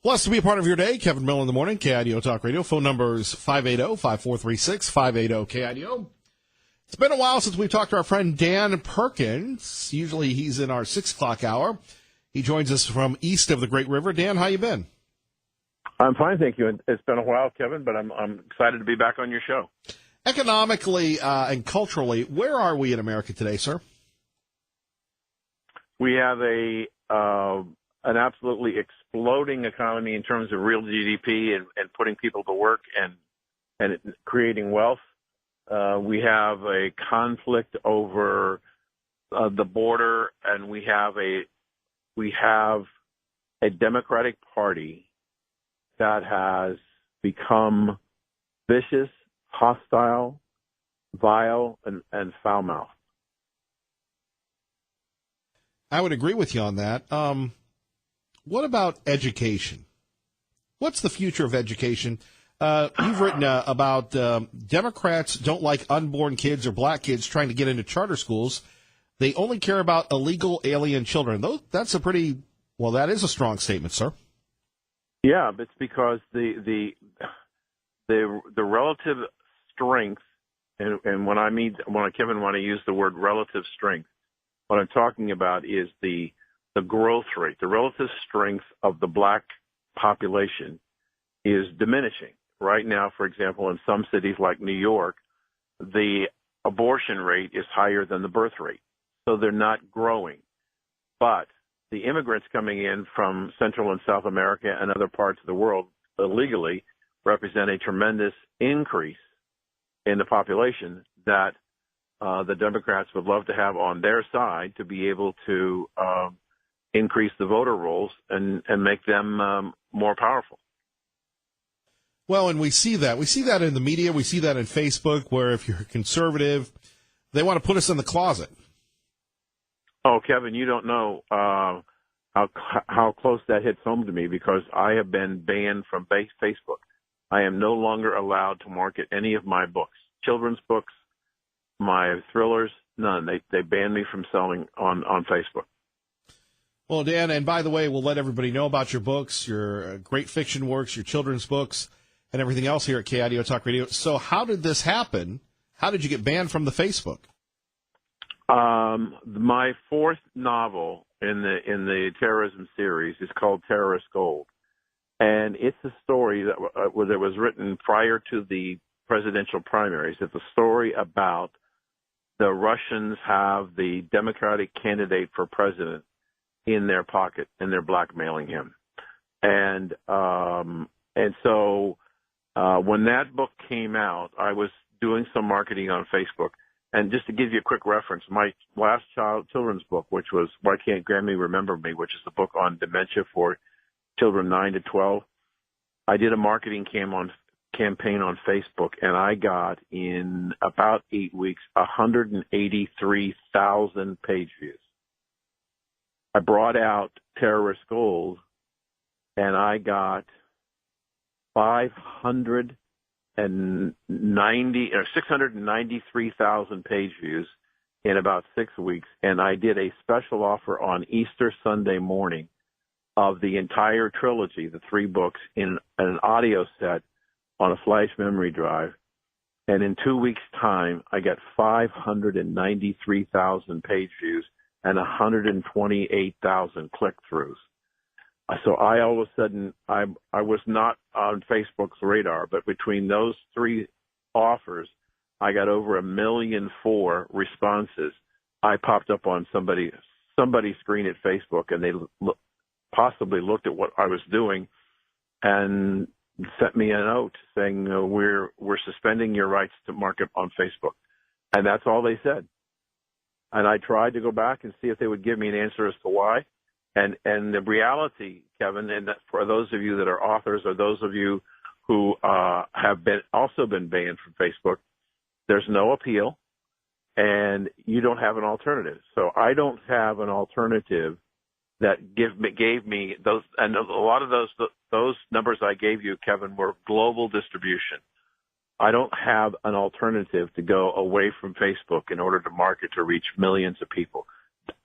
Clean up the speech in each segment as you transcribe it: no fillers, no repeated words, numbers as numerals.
Blessed to be a part of your day. Kevin Miller in the morning, KIDO Talk Radio. Phone number is 580-5436, 580-KIDO. It's been a while since we've talked to our friend Dan Perkins. Usually he's in our 6 o'clock hour. He joins us from east of the Great River. Dan, how you been? I'm fine, thank you. It's been a while, Kevin, but I'm excited to be back on your show. Economically and culturally, where are we in America today, sir? We have an absolutely exploding economy in terms of real GDP and putting people to work and creating wealth. We have a conflict over the border, and we have a Democratic Party that has become vicious, hostile, vile, and foul-mouthed. I would agree with you on that. What about education? What's the future of education? You've written about Democrats don't like unborn kids or black kids trying to get into charter schools. They only care about illegal alien children. That's a that is a strong statement, sir. Yeah, but it's because the relative strength, and when Kevin, when I use the word relative strength, what I'm talking about is the growth rate, the relative strength of the black population is diminishing. Right now, for example, in some cities like New York, the abortion rate is higher than the birth rate. So they're not growing. But the immigrants coming in from Central and South America and other parts of the world illegally represent a tremendous increase in the population that the Democrats would love to have on their side to be able to increase the voter rolls and make them more powerful. Well, and we see that. We see that in the media. We see that in Facebook, where if you're conservative, they want to put us in the closet. Oh, Kevin, you don't know how close that hits home to me, because I have been banned from Facebook. I am no longer allowed to market any of my books, children's books, my thrillers, none. They banned me from selling on Facebook. Well, Dan, and by the way, we'll let everybody know about your books, your great fiction works, your children's books, and everything else here at KIDO Talk Radio. So how did this happen? How did you get banned from the Facebook? My fourth novel in the terrorism series is called Terrorist Gold. And it's a story that was written prior to the presidential primaries. It's a story about the Russians have the Democratic candidate for president in their pocket, and they're blackmailing him. And so when that book came out, I was doing some marketing on Facebook. And just to give you a quick reference, my last children's book, which was Why Can't Grammy Remember Me, which is the book on dementia for children 9 to 12, I did a marketing campaign on Facebook, and I got, in about 8 weeks, 183,000 page views. I brought out Terrorist Gold, and I got 693,000 page views in about 6 weeks, and I did a special offer on Easter Sunday morning of the entire trilogy, the 3 books, in an audio set on a flash memory drive. And in 2 weeks' time, I got 593,000 page views and 128,000 click-throughs. So I all of a sudden, I was not on Facebook's radar, but between those 3 offers, I got over 1.4 million responses. I popped up on somebody's screen at Facebook, and they possibly looked at what I was doing and sent me a note saying, we're suspending your rights to market on Facebook. And that's all they said. And I tried to go back and see if they would give me an answer as to why. And the reality, Kevin, and that for those of you that are authors or those of you who have also been banned from Facebook, there's no appeal, and you don't have an alternative. So I don't have an alternative that gave me those, and a lot of those numbers I gave you, Kevin, were global distribution. I don't have an alternative to go away from Facebook in order to market to reach millions of people.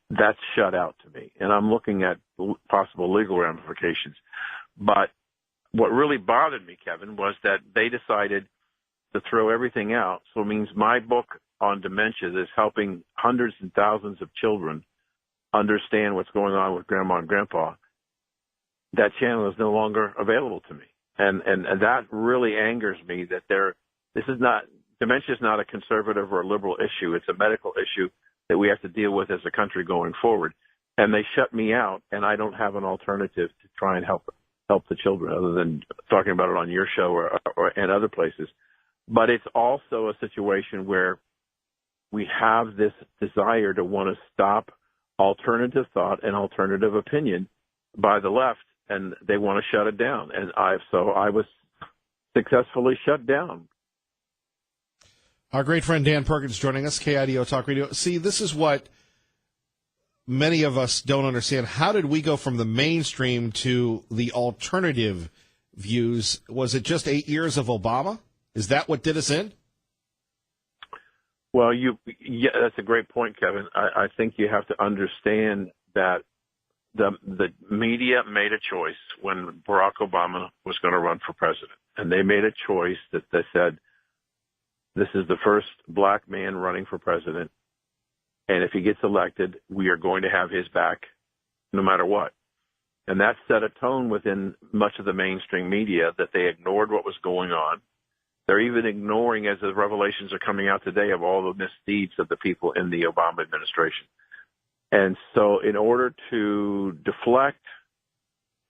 That's shut out to me, and I'm looking at possible legal ramifications. But what really bothered me, Kevin, was that they decided to throw everything out. So it means my book on dementia is helping hundreds and thousands of children understand what's going on with grandma and grandpa. That channel is no longer available to me. And that really angers me that dementia is not a conservative or a liberal issue. It's a medical issue that we have to deal with as a country going forward. And they shut me out, and I don't have an alternative to try and help the children other than talking about it on your show or and other places. But it's also a situation where we have this desire to want to stop alternative thought and alternative opinion by the left, and they want to shut it down. And I was successfully shut down. Our great friend Dan Perkins joining us, KIDO Talk Radio. See, this is what many of us don't understand. How did we go from the mainstream to the alternative views? Was it just 8 years of Obama? Is that what did us in? Well, that's a great point, Kevin. I think you have to understand that the media made a choice when Barack Obama was going to run for president. And they made a choice that they said, this is the first black man running for president. And if he gets elected, we are going to have his back no matter what. And that set a tone within much of the mainstream media that they ignored what was going on. They're even ignoring, as the revelations are coming out today, of all the misdeeds of the people in the Obama administration. And so in order to deflect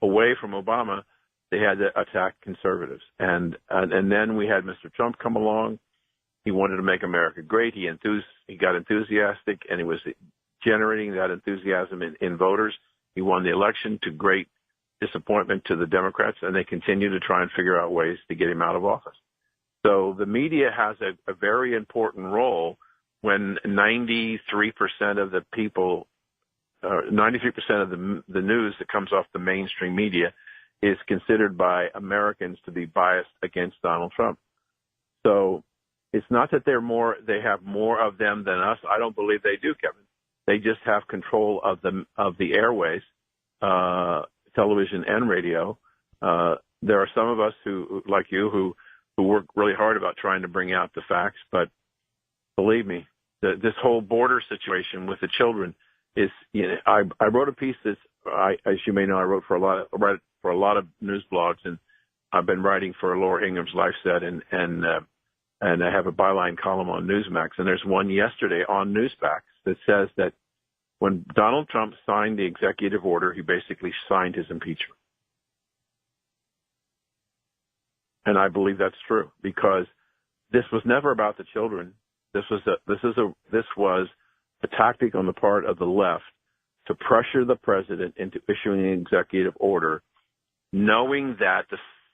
away from Obama, they had to attack conservatives. And then we had Mr. Trump come along. He wanted to make America great. He got enthusiastic, and he was generating that enthusiasm in voters. He won the election to great disappointment to the Democrats, and they continue to try and figure out ways to get him out of office. So the media has a very important role when 93% of the people, 93% of the news that comes off the mainstream media is considered by Americans to be biased against Donald Trump. So it's not that they have more of them than us. I don't believe they do, Kevin. They just have control of the airways, television and radio. There are some of us who, like you, who work really hard about trying to bring out the facts. But believe me, this whole border situation with the children is. I wrote a piece that, as you may know, I wrote for a lot of news blogs, and I've been writing for Laura Ingram's LifeSet, and I have a byline column on Newsmax, and there's one yesterday on Newsmax that says that when Donald Trump signed the executive order, he basically signed his impeachment. And I believe that's true, because this was never about the children. This was a tactic on the part of the left to pressure the president into issuing an executive order, knowing that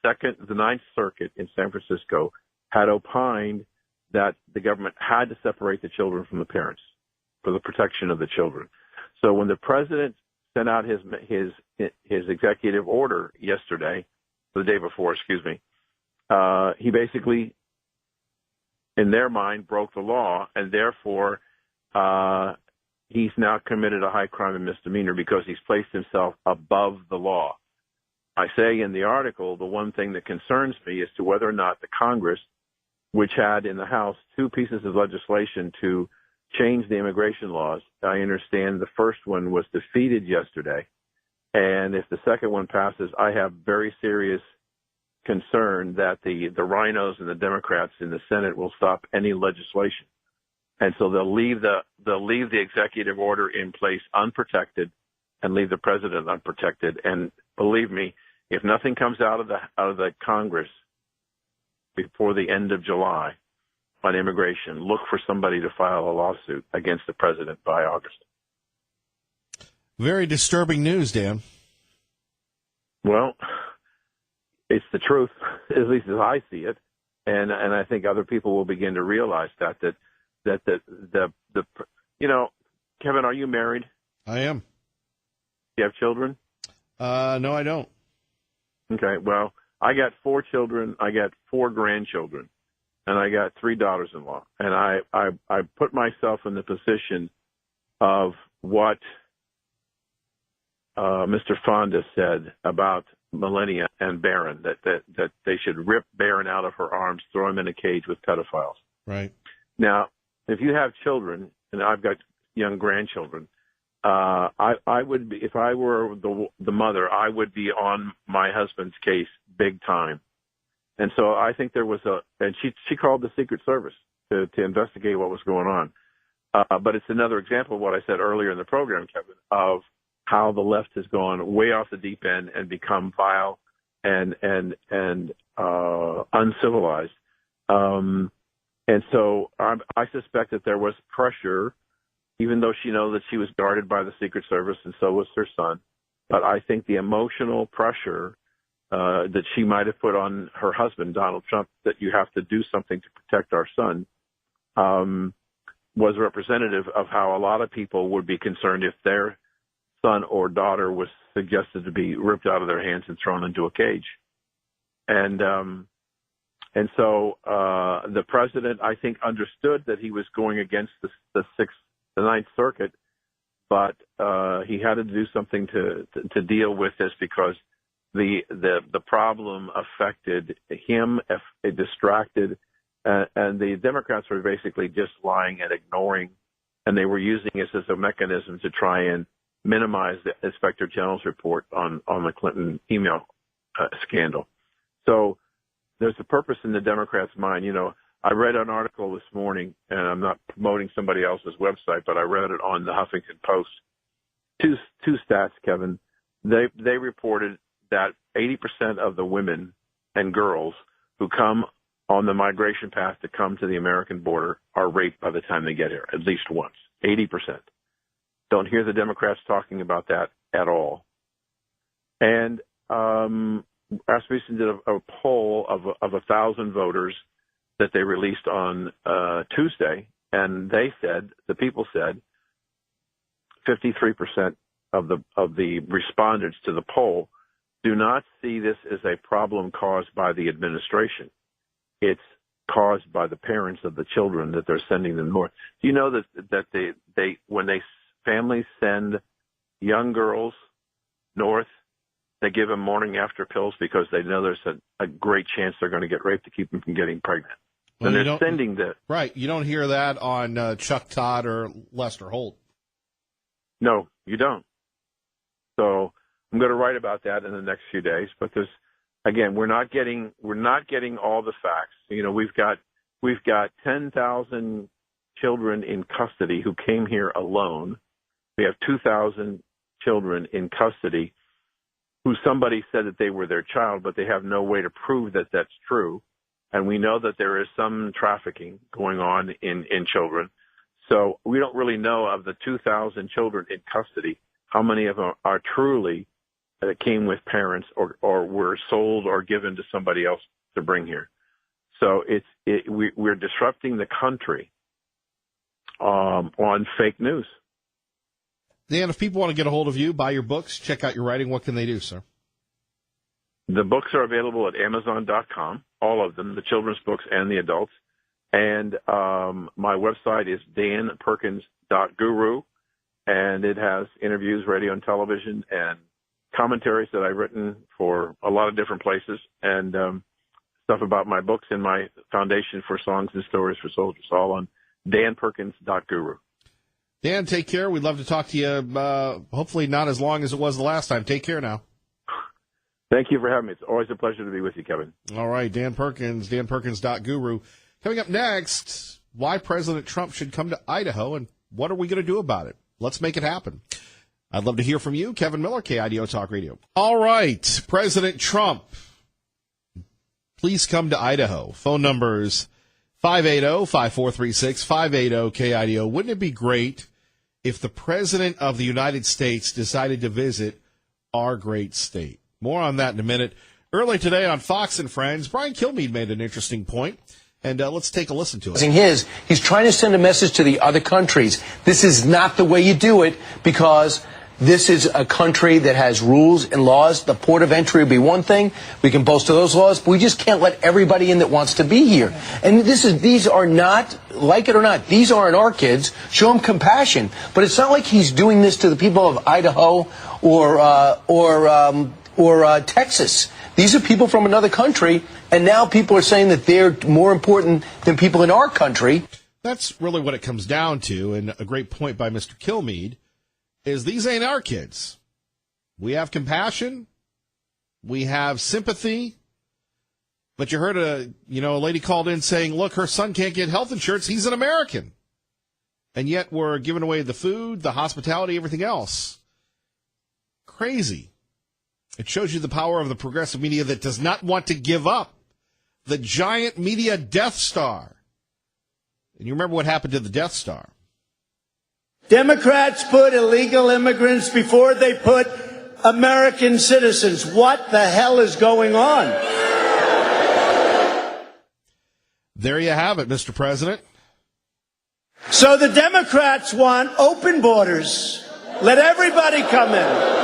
the Ninth Circuit in San Francisco had opined that the government had to separate the children from the parents for the protection of the children. So when the president sent out his executive order yesterday, the day before, he basically, in their mind, broke the law, and therefore he's now committed a high crime and misdemeanor because he's placed himself above the law. I say in the article, the one thing that concerns me as to whether or not the Congress, which had in the House 2 pieces of legislation to change the immigration laws. I understand the first one was defeated yesterday. And if the second one passes, I have very serious concern that the rhinos and the Democrats in the Senate will stop any legislation. And so they'll leave the executive order in place unprotected and leave the president unprotected. And believe me, if nothing comes out of the Congress before the end of July on immigration, look for somebody to file a lawsuit against the president by August. Very disturbing news, Dan. Well, it's the truth, at least as I see it, and I think other people will begin to realize that Kevin, are you married? I am. Do you have children? No, I don't. Okay, well, I got 4 children, I got 4 grandchildren, and I got 3 daughters-in-law. And I put myself in the position of what Mr. Fonda said about Melania and Barron, that they should rip Barron out of her arms, throw him in a cage with pedophiles. Right. Now, if you have children, and I've got young grandchildren, I would be, if I were the mother, I would be on my husband's case big time. And so I think there was and she called the Secret Service to investigate what was going on. But it's another example of what I said earlier in the program, Kevin, of how the left has gone way off the deep end and become vile and uncivilized. And so I suspect that there was pressure, even though she knows that she was guarded by the Secret Service and so was her son. But I think the emotional pressure that she might have put on her husband, Donald Trump, that you have to do something to protect our son, was representative of how a lot of people would be concerned if their son or daughter was suggested to be ripped out of their hands and thrown into a cage. And so the president, I think, understood that he was going against the Ninth Circuit, but he had to do something to deal with this because the problem affected him, it distracted, and the Democrats were basically just lying and ignoring, and they were using this as a mechanism to try and minimize the Inspector General's report on the Clinton email scandal. So there's a purpose in the Democrats' mind. You know, I read an article this morning, and I'm not promoting somebody else's website, but I read it on the Huffington Post. Two stats, Kevin. They reported that 80% of the women and girls who come on the migration path to come to the American border are raped by the time they get here, at least once. 80%. Don't hear the Democrats talking about that at all. And Rasmussen did a poll of 1,000 voters that they released on Tuesday, and the people said 53% of the respondents to the poll do not see this as a problem caused by the administration. It's caused by the parents of the children that they're sending them north. Do you know that they when families send young girls north, they give them morning after pills because they know there's a great chance they're going to get raped to keep them from getting pregnant. Well, and they're sending the right. You don't hear that on Chuck Todd or Lester Holt. No, you don't. So I'm going to write about that in the next few days. But we're not getting all the facts. You know, we've got 10,000 children in custody who came here alone. We have 2,000 children in custody who somebody said that they were their child, but they have no way to prove that that's true. And we know that there is some trafficking going on in children. So we don't really know of the 2,000 children in custody, how many of them are truly that came with parents or were sold or given to somebody else to bring here. So we're disrupting the country on fake news. Dan, if people want to get a hold of you, buy your books, check out your writing, what can they do, sir? The books are available at Amazon.com, all of them, the children's books and the adults. And my website is danperkins.guru, and it has interviews, radio and television, and commentaries that I've written for a lot of different places, and stuff about my books and my foundation for songs and stories for soldiers, all on danperkins.guru. Dan, take care. We'd love to talk to you, hopefully not as long as it was the last time. Take care now. Thank you for having me. It's always a pleasure to be with you, Kevin. All right, Dan Perkins, danperkins.guru. Coming up next, why President Trump should come to Idaho and what are we going to do about it? Let's make it happen. I'd love to hear from you. Kevin Miller, KIDO Talk Radio. All right, President Trump, please come to Idaho. Phone numbers 580-5436, 580-KIDO. Wouldn't it be great if the President of the United States decided to visit our great state? More on that in a minute. Early today on Fox and Friends, Brian Kilmeade made an interesting point, and let's take a listen to it. He's trying to send a message to the other countries. This is not the way you do it because this is a country that has rules and laws. The port of entry would be one thing. We can boast of those laws, but we just can't let everybody in that wants to be here. And these are not, like it or not, these aren't our kids. Show them compassion. But it's not like he's doing this to the people of Idaho or or Texas. These are people from another country, and now people are saying that they're more important than people in our country. That's really what it comes down to, and a great point by Mr. Kilmeade is these ain't our kids. We have compassion, we have sympathy, but you heard a lady called in saying, look, her son can't get health insurance, he's an American. And yet we're giving away the food, the hospitality, everything else. Crazy. It shows you the power of the progressive media that does not want to give up the giant media Death Star. And you remember what happened to the Death Star. Democrats put illegal immigrants before they put American citizens. What the hell is going on? There you have it, Mr. President. So the Democrats want open borders. Let everybody come in.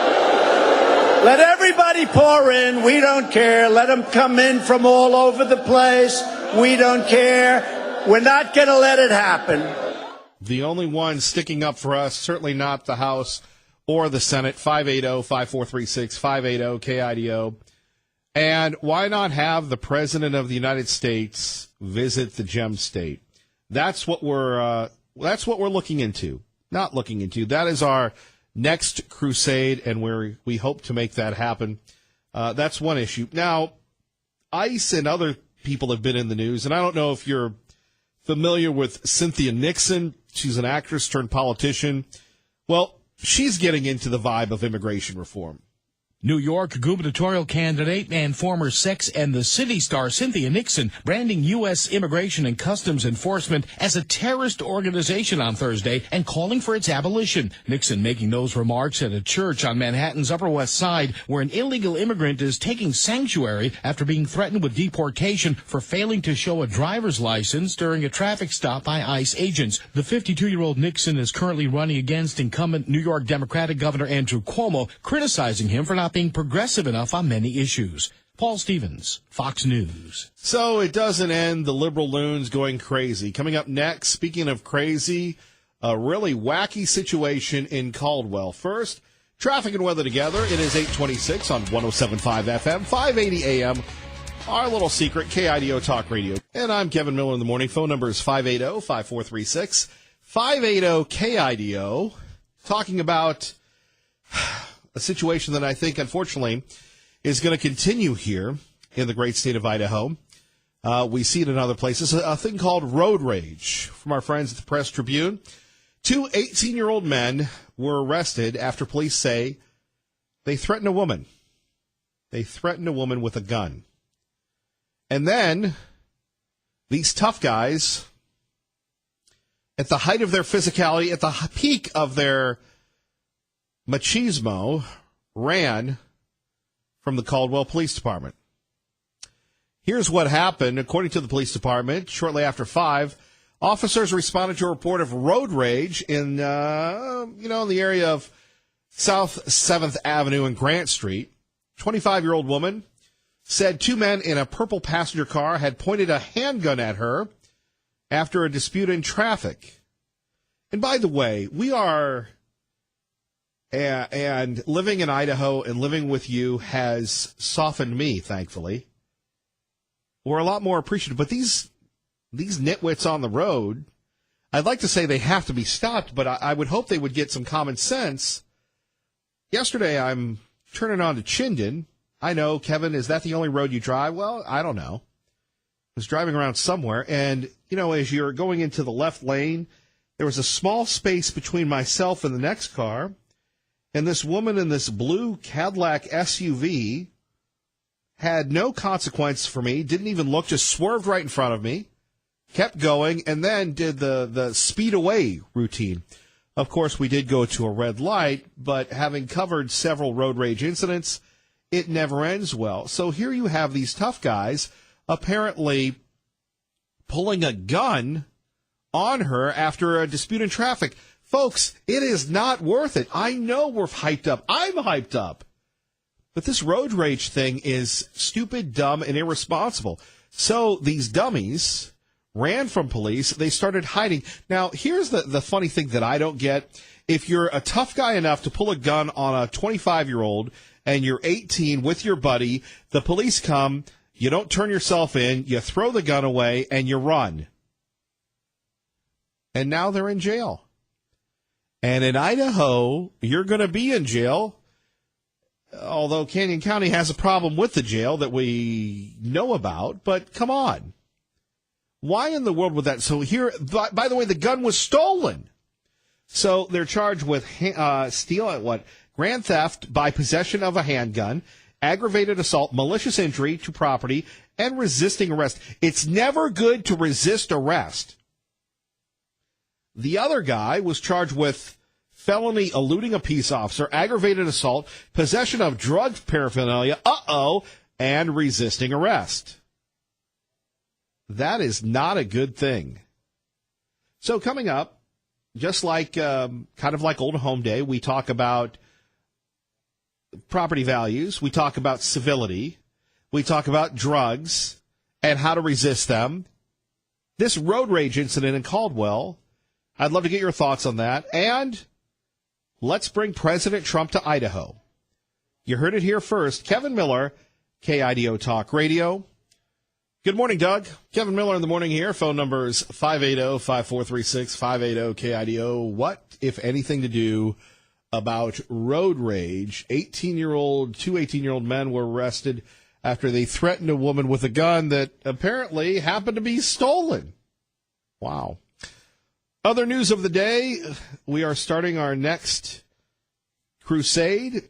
Let everybody pour in. We don't care. Let them come in from all over the place. We don't care. We're not going to let it happen. The only one sticking up for us, certainly not the House or the Senate, 580-5436, 580-KIDO. And why not have the President of the United States visit the Gem State? That's what we're looking into. Not looking into. That is our next crusade, and we hope to make that happen. That's one issue. Now, ICE and other people have been in the news, and I don't know if you're familiar with Cynthia Nixon. She's an actress turned politician. Well, she's getting into the vibe of immigration reform. New York gubernatorial candidate and former Sex and the City star Cynthia Nixon branding U.S. Immigration and Customs Enforcement as a terrorist organization on Thursday and calling for its abolition. Nixon making those remarks at a church on Manhattan's Upper West Side where an illegal immigrant is taking sanctuary after being threatened with deportation for failing to show a driver's license during a traffic stop by ICE agents. The 52-year-old Nixon is currently running against incumbent New York Democratic Governor Andrew Cuomo, criticizing him for not being progressive enough on many issues. Paul Stevens, Fox News. So it doesn't end the liberal loons going crazy. Coming up next, speaking of crazy, a really wacky situation in Caldwell. First, traffic and weather together. It is 8:26 on 107.5 FM, 580 AM. Our little secret, KIDO Talk Radio. And I'm Kevin Miller in the morning. Phone number is 580-5436, 580-KIDO. Talking about a situation that I think, unfortunately, is going to continue here in the great state of Idaho. We see it in other places. A thing called road rage from our friends at the Press Tribune. 2 18-year-old men were arrested after police say they threatened a woman. They threatened a woman with a gun. And then these tough guys, at the height of their physicality, at the peak of their machismo, ran from the Caldwell Police Department. Here's what happened. According to the police department, shortly after 5, officers responded to a report of road rage in the area of South 7th Avenue and Grant Street. 25-year-old woman said 2 men in a purple passenger car had pointed a handgun at her after a dispute in traffic. And by the way, we are... And living in Idaho and living with you has softened me, thankfully. We're a lot more appreciative. But these nitwits on the road, I'd like to say they have to be stopped, but I would hope they would get some common sense. Yesterday, I'm turning on to Chinden. I know, Kevin, is that the only road you drive? Well, I don't know. I was driving around somewhere, and, as you're going into the left lane, there was a small space between myself and the next car. And this woman in this blue Cadillac SUV had no consequence for me, didn't even look, just swerved right in front of me, kept going, and then did the speed away routine. Of course, we did go to a red light, but having covered several road rage incidents, it never ends well. So here you have these tough guys apparently pulling a gun on her after a dispute in traffic. Folks, it is not worth it. I know we're hyped up. I'm hyped up. But this road rage thing is stupid, dumb, and irresponsible. So these dummies ran from police. They started hiding. Now, here's the funny thing that I don't get. If you're a tough guy enough to pull a gun on a 25-year-old and you're 18 with your buddy. The police come. You don't turn yourself in. You throw the gun away, and you run. And now they're in jail. And in Idaho, you're going to be in jail, although Canyon County has a problem with the jail that we know about. But come on. Why in the world would that? So here, by the way, the gun was stolen. So they're charged with grand theft by possession of a handgun, aggravated assault, malicious injury to property, and resisting arrest. It's never good to resist arrest. The other guy was charged with felony eluding a peace officer, aggravated assault, possession of drug paraphernalia, and resisting arrest. That is not a good thing. So coming up, just like kind of like Old Home Day, we talk about property values, we talk about civility, we talk about drugs and how to resist them. This road rage incident in Caldwell, I'd love to get your thoughts on that. And let's bring President Trump to Idaho. You heard it here first. Kevin Miller, KIDO Talk Radio. Good morning, Doug. Kevin Miller in the morning here. Phone numbers 580-5436, 580-KIDO. What, if anything, to do about road rage? Two 18-year-old men were arrested after they threatened a woman with a gun that apparently happened to be stolen. Wow. Other news of the day, we are starting our next crusade.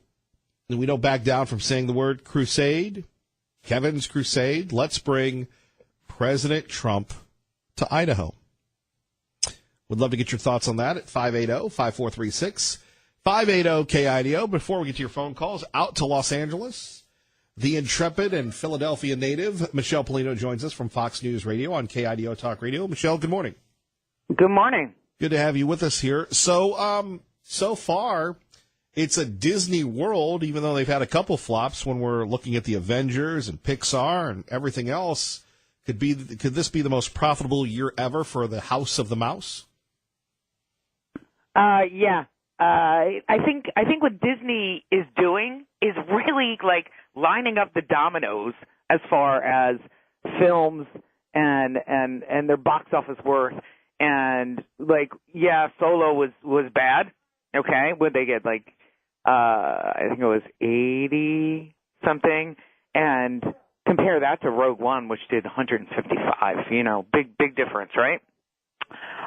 And we don't back down from saying the word crusade. Kevin's crusade. Let's bring President Trump to Idaho. Would love to get your thoughts on that at 580-5436, 580-KIDO. Before we get to your phone calls, out to Los Angeles, the intrepid and Philadelphia native, Michelle Polino, joins us from Fox News Radio on KIDO Talk Radio. Michelle, good morning. Good morning. Good to have you with us here. So, so far, it's a Disney World, even though they've had a couple flops when we're looking at the Avengers and Pixar and everything else. Could this be the most profitable year ever for the House of the Mouse? Yeah. I think what Disney is doing is really like lining up the dominoes as far as films and their box office worth. And like, yeah, Solo was bad. Okay, would they get like I think it was 80 something, and compare that to Rogue One, which did 155. Big difference, right?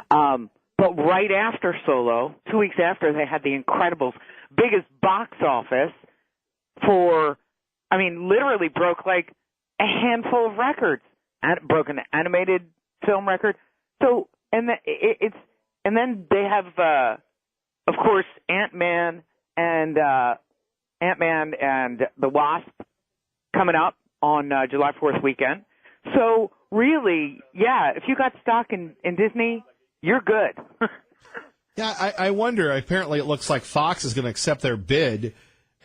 But right after Solo, 2 weeks after, they had The Incredibles, biggest box office literally broke like a handful of records. Broke an animated film record. So, and then they have, of course, Ant-Man and the Wasp coming up on July 4th weekend. So really, yeah, if you got stock in Disney, you're good. Yeah, I wonder. Apparently, it looks like Fox is going to accept their bid,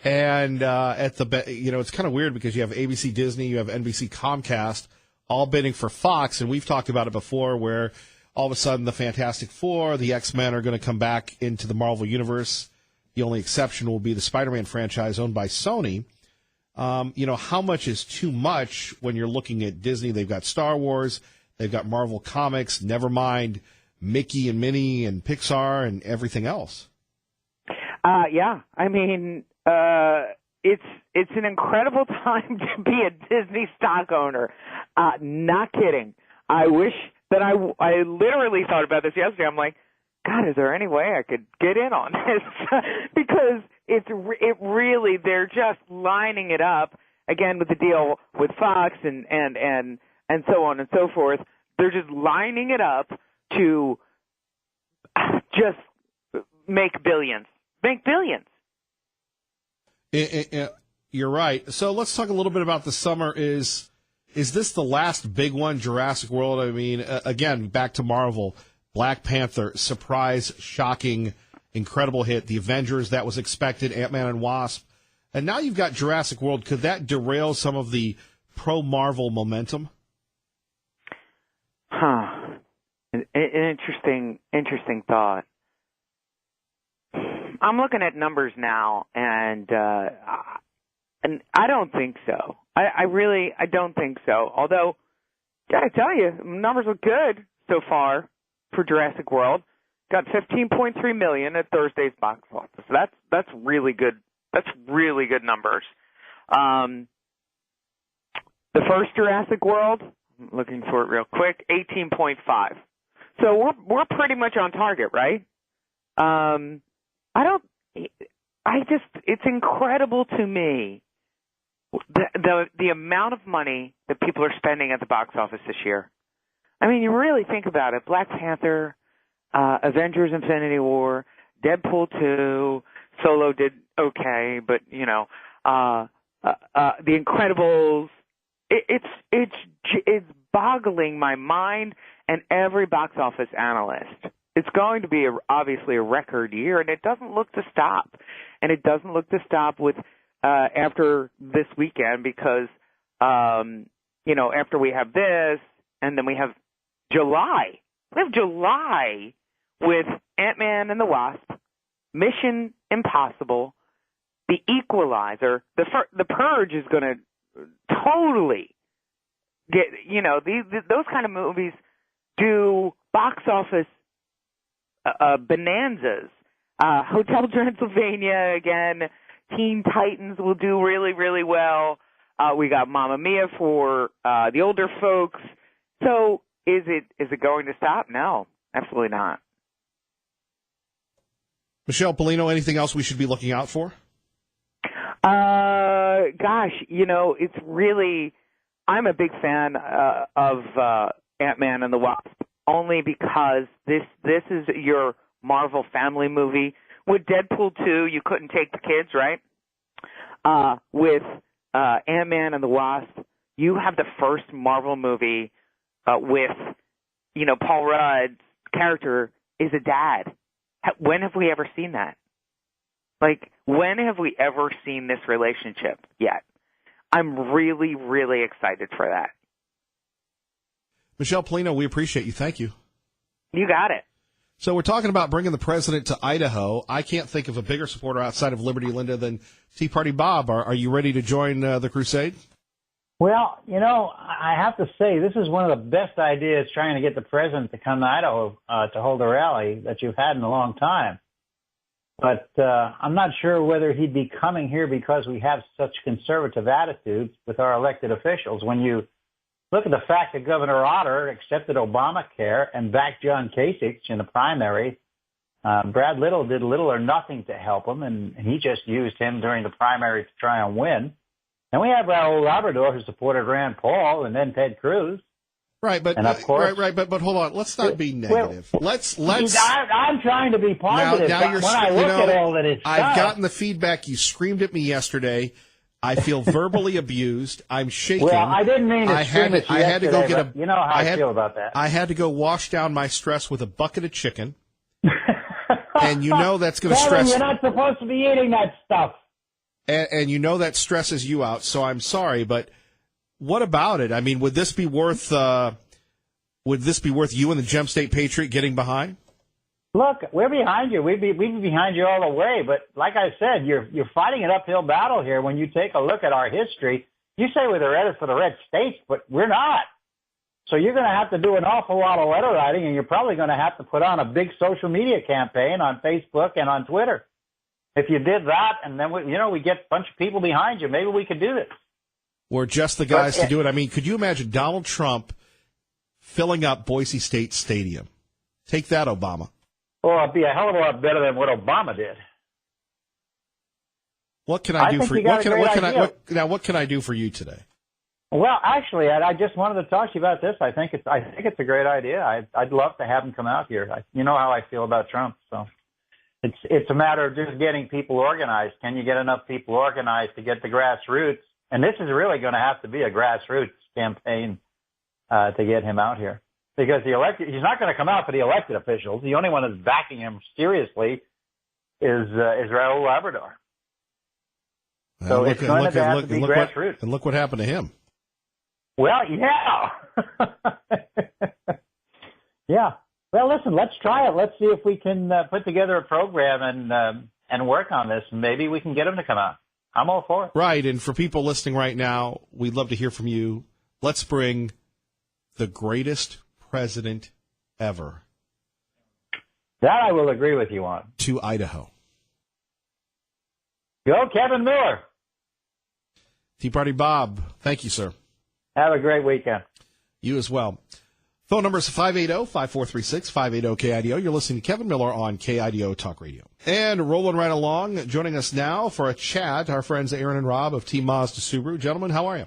and it's kind of weird because you have ABC, Disney, you have NBC, Comcast, all bidding for Fox, and we've talked about it before, where all of a sudden the Fantastic Four, the X-Men are going to come back into the Marvel Universe. The only exception will be the Spider-Man franchise owned by Sony. How much is too much when you're looking at Disney? They've got Star Wars, they've got Marvel Comics, never mind Mickey and Minnie and Pixar and everything else. Yeah, it's an incredible time to be a Disney stock owner. Not kidding. I wish that I literally thought about this yesterday. I'm like, God, is there any way I could get in on this? Because it really, they're just lining it up again with the deal with Fox and so on and so forth. They're just lining it up to just make billions. You're right. So let's talk a little bit about the summer. Is this the last big one, Jurassic World? Again, back to Marvel. Black Panther, surprise, shocking, incredible hit. The Avengers, that was expected. Ant-Man and Wasp. And now you've got Jurassic World. Could that derail some of the pro-Marvel momentum? An interesting thought. I'm looking at numbers now, and And I don't think so. I don't think so. Although, gotta tell you, numbers look good so far for Jurassic World. Got 15.3 million at Thursday's box office. That's really good. That's really good numbers. The first Jurassic World, I'm looking for it real quick, 18.5. So we're pretty much on target, right? It's incredible to me the amount of money that people are spending at the box office this year. I mean, you really think about it. Black Panther, Avengers Infinity War, Deadpool 2, Solo did okay, but, The Incredibles, it's boggling my mind and every box office analyst. It's going to be obviously a record year, and it doesn't look to stop. And it doesn't look to stop with after this weekend because, after we have this, and then we have July. We have July with Ant-Man and the Wasp, Mission Impossible, The Equalizer. The Purge is going to totally get, those kind of movies do box office bonanzas. Hotel Transylvania again. Teen Titans will do really, really well. We got Mamma Mia for the older folks. So is it going to stop? No, absolutely not. Michelle Pollino, anything else we should be looking out for? It's really, I'm a big fan of Ant-Man and the Wasp, only because this is your Marvel family movie. With Deadpool 2, you couldn't take the kids, right? With Ant-Man and the Wasp, you have the first Marvel movie with, Paul Rudd's character is a dad. When have we ever seen that? When have we ever seen this relationship yet? I'm really, really excited for that. Michelle Pollino, we appreciate you. Thank you. You got it. So we're talking about bringing the president to Idaho. I can't think of a bigger supporter outside of Liberty Linda than Tea Party Bob. Are you ready to join the crusade? Well, I have to say, this is one of the best ideas, trying to get the president to come to Idaho to hold a rally that you've had in a long time. But I'm not sure whether he'd be coming here because we have such conservative attitudes with our elected officials. When you look at the fact that Governor Otter accepted Obamacare and backed John Kasich in the primary, Brad Little did little or nothing to help him, and he just used him during the primary to try and win. And we have Raul Labrador, who supported Rand Paul and then Ted Cruz. Right, but and of course, but hold on. Let's not be negative. Let's. I'm trying to be positive. Now you're. When I look at all that it's I've gotten the feedback. You screamed at me yesterday. I feel verbally abused. I'm shaking. Well, I didn't mean to scream at you. I had to go get a. You know how I feel about that. I had to go wash down my stress with a bucket of chicken. And that's going to stress. You're not supposed to be eating that stuff. And that stresses you out. So I'm sorry, but. What about it? I mean, would this be worth you and the Gem State Patriot getting behind? Look, we're behind you. We'd be behind you all the way. But like I said, you're fighting an uphill battle here. When you take a look at our history, you say we're ready for the red states, but we're not. So you're going to have to do an awful lot of letter writing, and you're probably going to have to put on a big social media campaign on Facebook and on Twitter. If you did that, and then we get a bunch of people behind you, maybe we could do this. Or just the guys to do it. I mean, could you imagine Donald Trump filling up Boise State Stadium? Take that, Obama. Well, it'd be a hell of a lot better than what Obama did. What can I do for you? What can I do for you today? Well, actually, Ed, I just wanted to talk to you about this. I think it's a great idea. I'd love to have him come out here. You know how I feel about Trump, so it's a matter of just getting people organized. Can you get enough people organized to get the grassroots? And this is really going to have to be a grassroots campaign to get him out here, because he's not going to come out for the elected officials. The only one that's backing him seriously is Raul Labrador. So it's going to have to be grassroots. And look what happened to him. Well, yeah. Yeah. Well, listen, let's try it. Let's see if we can put together a program and work on this, and maybe we can get him to come out. I'm all for it. Right, and for people listening right now, we'd love to hear from you. Let's bring the greatest president ever That I will agree with you on. to Idaho. Go, Kevin Miller. Tea Party Bob, thank you, sir. Have a great weekend. You as well. Phone number is 580-5436, 580-KIDO. You're listening to Kevin Miller on KIDO Talk Radio. And rolling right along, joining us now for a chat, our friends Aaron and Rob of Team Mazda Subaru. Gentlemen, how are you?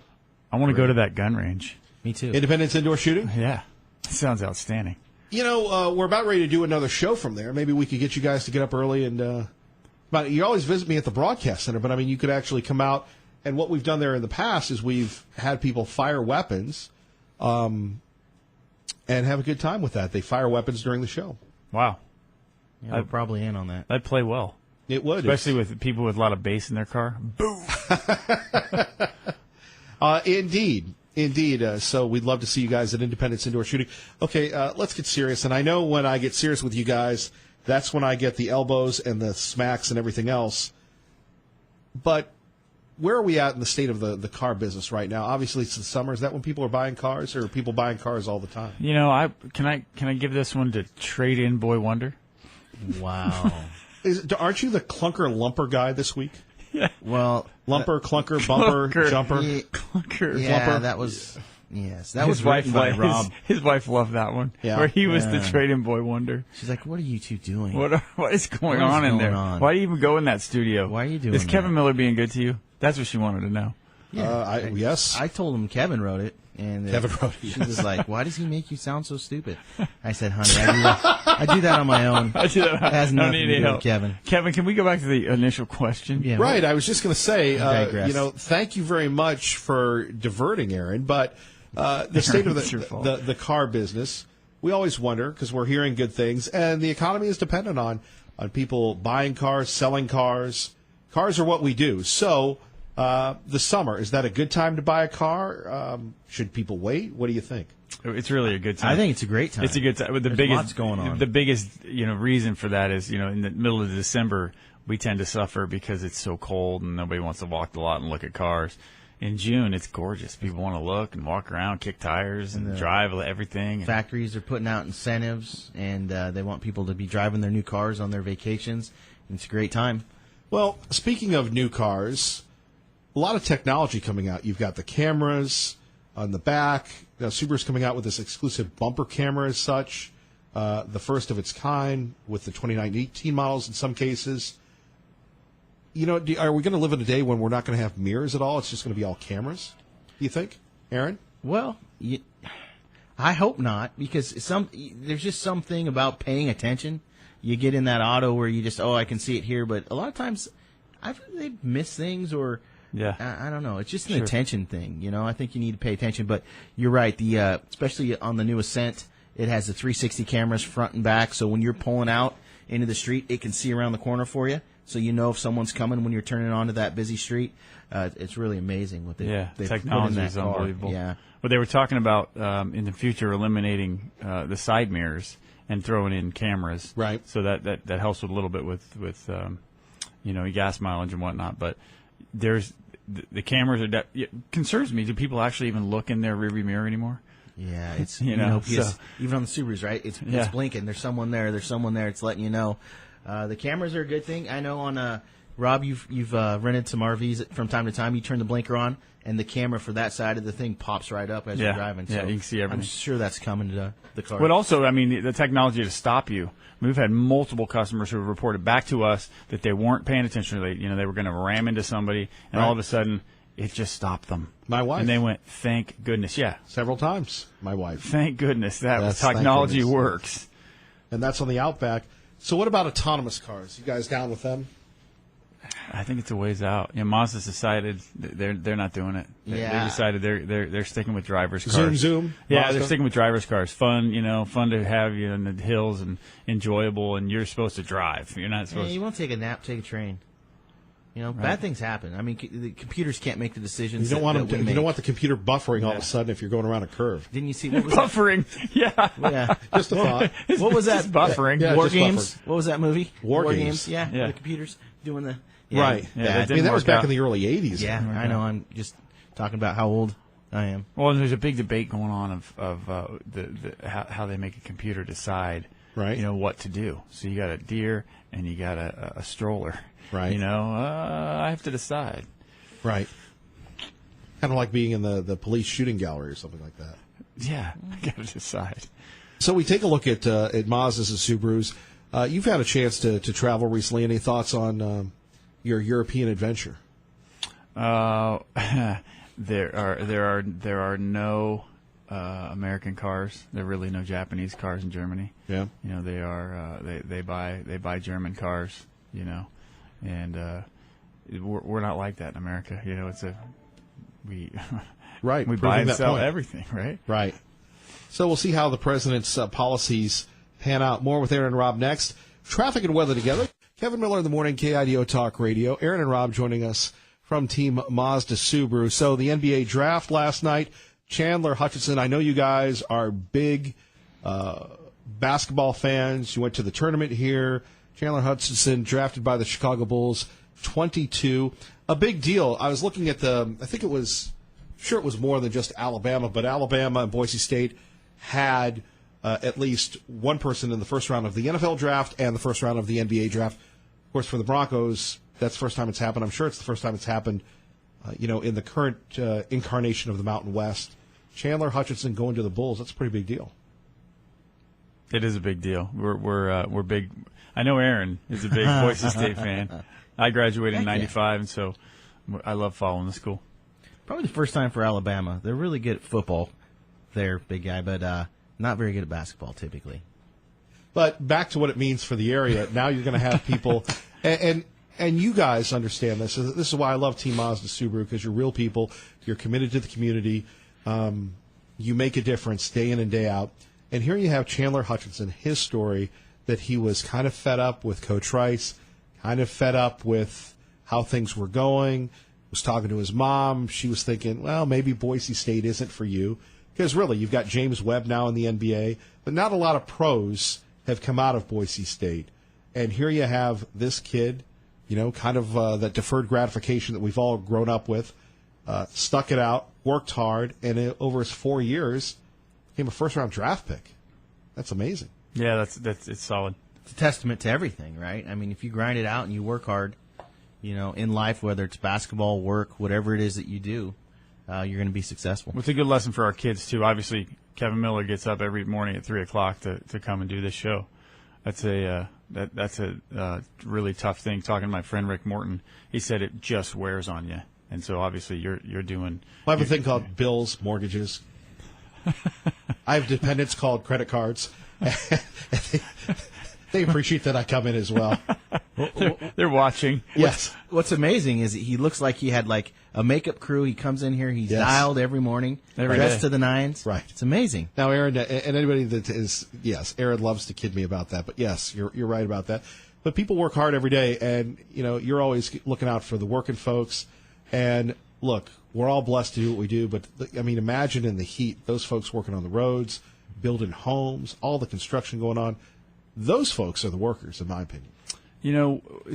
I want to go to that gun range. Me too. Independence Indoor Shooting? Yeah. Sounds outstanding. You know, we're about ready to do another show from there. Maybe we could get you guys to get up early and, but you always visit me at the broadcast center, but I mean, you could actually come out. And what we've done there in the past is we've had people fire weapons, and have a good time with that. They fire weapons during the show. Wow. Yeah, we're probably in on that. I'd play well. It would. Especially with people with a lot of bass in their car. Boom. Indeed. So we'd love to see you guys at Independence Indoor Shooting. Okay, let's get serious. And I know when I get serious with you guys, that's when I get the elbows and the smacks and everything else. But where are we at in the state of the car business right now? Obviously, it's the summer. Is that when people are buying cars, or are people buying cars all the time? You know, can I give this one to Trade In Boy Wonder? Wow. Aren't you the clunker lumper guy this week? Yeah. Well, lumper, clunker, bumper, clunker, jumper. Clunker. Yeah, Lumper. that was that was His wife written by Rob. His wife loved that one. Yeah. Where he was the Yeah. Trade In Boy Wonder. She's like, "What are you two doing? What is going What is on in going there? on? Why do you even go in that studio? Why are you doing Is Kevin that?" Miller being good to you? That's what she wanted to know. Yes. I told him Kevin wrote it, and Kevin wrote it, She was like, "Why does he make you sound so stupid?" I said, "Honey, I do that on my own. I do that. It has I don't nothing need to any do help. with Kevin." Kevin, can we go back to the initial question? Yeah, Right. I was just going to say, digress. thank you very much for diverting, Aaron. But the state of It's your fault. the car business, we always wonder because we're hearing good things, and the economy is dependent on people buying cars, selling cars. Cars are what we do. So the summer, is that a good time to buy a car? Should people wait? What do you think? It's really a good time. I think it's a great time. It's a good time. The There's biggest lots going on. The biggest reason for that is in the middle of December we tend to suffer because it's so cold and nobody wants to walk the lot and look at cars. In June, it's gorgeous. People want to look and walk around, kick tires, and drive everything. Factories are putting out incentives, and they want people to be driving their new cars on their vacations. It's a great time. Well, speaking of new cars, a lot of technology coming out. You've got the cameras on the back. Now, Subaru's coming out with this exclusive bumper camera as such, the first of its kind with the 2018 models in some cases. Are we going to live in a day when we're not going to have mirrors at all? It's just going to be all cameras, do you think, Aaron? Well, I hope not, because there's just something about paying attention. You get in that auto where you just, I can see it here, but a lot of times they miss things, or I don't know. It's just an attention thing, I think you need to pay attention. But you're right. Especially on the new Ascent, it has the 360 cameras front and back, so when you're pulling out into the street, it can see around the corner for you. So you know if someone's coming when you're turning onto that busy street. It's really amazing what they've put in technology that is car. unbelievable. Yeah. But they were talking about in the future eliminating the side mirrors and throwing in cameras. Right. So that helps with a little bit with gas mileage and whatnot. But there's the cameras are it concerns me. Do people actually even look in their rearview mirror anymore? Yeah, it's even on the Subarus, right? It's blinking. There's someone there. There's someone there. It's letting you know. The cameras are a good thing. I know on Rob, you've rented some RVs from time to time. You turn the blinker on, and the camera for that side of the thing pops right up as you're driving. So you can see everything. I'm sure that's coming to the car. But also, the technology to stop you. We've had multiple customers who have reported back to us that they weren't paying attention. They were going to ram into somebody, and all of a sudden, it just stopped them. My wife. And they went, thank goodness. Yeah. Several times, my wife. Thank goodness technology works. And that's on the Outback. So what about autonomous cars? You guys down with them? I think it's a ways out. Mazda's decided they're not doing it. They decided they're sticking with drivers' cars. Zoom. Yeah, Mazda? they're sticking with drivers' cars. Fun to have you in the hills and enjoyable. And you're supposed to drive. You're not supposed. You want to take a nap, take a train. Bad things happen. The computers can't make the decisions. You don't want that you don't want the computer buffering all of a sudden if you're going around a curve. Didn't you see what was buffering? Yeah. Just a thought. What was that? Buffering. Yeah, War just Games. buffering. What was that movie? War Games. Yeah. Yeah. The computers doing the Yeah, right. Yeah, that- I mean, that was work back out. in the early 80s. Yeah, I know. I'm just talking about how old I am. Well, there's a big debate going on of how they make a computer decide, Right. what to do. So you got a deer and you got a stroller. Right. I have to decide. Right. Kind of like being in the police shooting gallery or something like that. Yeah, I got to decide. So we take a look at Mazdas and Subarus. You've had a chance to travel recently. Any thoughts on your European adventure? There are no American cars. There are really no Japanese cars in Germany. Yeah. They are they buy German cars. And we're not like that in America. We Right. we proving buy and that sell point. everything, right? Right. So we'll see how the president's policies pan out. More with Aaron and Rob next. Traffic and weather together. Kevin Miller in the morning, KIDO Talk Radio. Aaron and Rob joining us from Team Mazda Subaru. So the NBA draft last night. Chandler Hutchinson, I know you guys are big basketball fans. You went to the tournament here. Chandler Hutchinson drafted by the Chicago Bulls, 22. A big deal. I was looking at I think it was more than just Alabama, but Alabama and Boise State had at least one person in the first round of the NFL draft and the first round of the NBA draft. Of course, for the Broncos, that's the first time it's happened. I'm sure it's the first time it's happened, in the current incarnation of the Mountain West. Chandler Hutchinson going to the Bulls, that's a pretty big deal. It is a big deal. We're big. I know Aaron is a big Boise State fan. I graduated in '95, and so I love following the school. Probably the first time for Alabama. They're really good at football there, big guy, but not very good at basketball typically. But back to what it means for the area. Now you're going to have people, and you guys understand this. This is why I love Team Mazda Subaru, because you're real people. You're committed to the community. You make a difference day in and day out. And here you have Chandler Hutchinson, his story that he was kind of fed up with Coach Rice, kind of fed up with how things were going, was talking to his mom. She was thinking, well, maybe Boise State isn't for you. Because really, you've got James Webb now in the NBA, but not a lot of pros have come out of Boise State. And here you have this kid, kind of that deferred gratification that we've all grown up with, stuck it out, worked hard, and over his 4 years, became a first-round draft pick. That's amazing. Yeah, it's solid. It's a testament to everything, right? I mean, if you grind it out and you work hard, in life, whether it's basketball, work, whatever it is that you do, you're going to be successful. It's a good lesson for our kids, too. Obviously, Kevin Miller gets up every morning at 3 o'clock to come and do this show. That's a really tough thing. Talking to my friend Rick Morton, he said it just wears on you. And so, obviously, you're doing... I have a thing called bills, mortgages. I have dependents called credit cards. They appreciate that I come in as well. They're watching. Yes. What's amazing is he looks like he had like a makeup crew. He comes in here, he's dialed every morning, dressed to the nines. Right. It's amazing. Now, Aaron, and anybody that is, yes, Aaron loves to kid me about that, but yes, you're right about that. But people work hard every day, and, you're always looking out for the working folks. And look, we're all blessed to do what we do, but imagine in the heat, those folks working on the roads, building homes, all the construction going on. Those folks are the workers, in my opinion.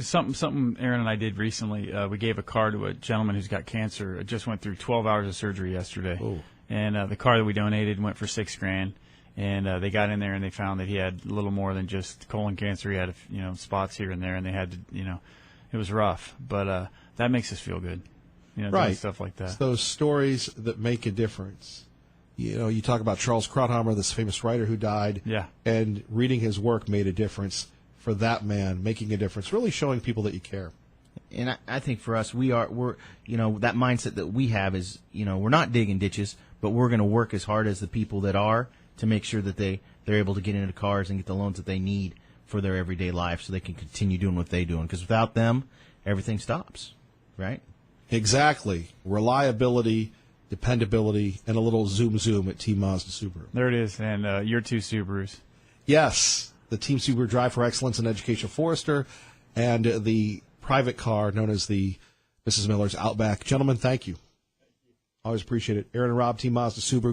Something Aaron and I did recently. We gave a car to a gentleman who's got cancer. It just went through 12 hours of surgery yesterday. Oh. And the car that we donated went for $6,000. And they got in there and they found that he had a little more than just colon cancer. He had spots here and there, and they had to it was rough. But that makes us feel good. Right. Doing stuff like that. It's those stories that make a difference. You talk about Charles Krauthammer, this famous writer who died. Yeah. And reading his work made a difference for that man, making a difference, really showing people that you care. And I think for us, we're that mindset that we have is, we're not digging ditches, but we're going to work as hard as the people that are to make sure that they're able to get into cars and get the loans that they need for their everyday life so they can continue doing what they're doing. Because without them, everything stops, right? Exactly. Reliability, dependability, and a little zoom at Team Mazda Subaru. There it is. And your two Subarus. Yes. The Team Subaru Drive for Excellence in Education Forester and the private car known as the Mrs. Miller's Outback. Gentlemen, thank you. Always appreciate it. Aaron and Rob, Team Mazda Subaru.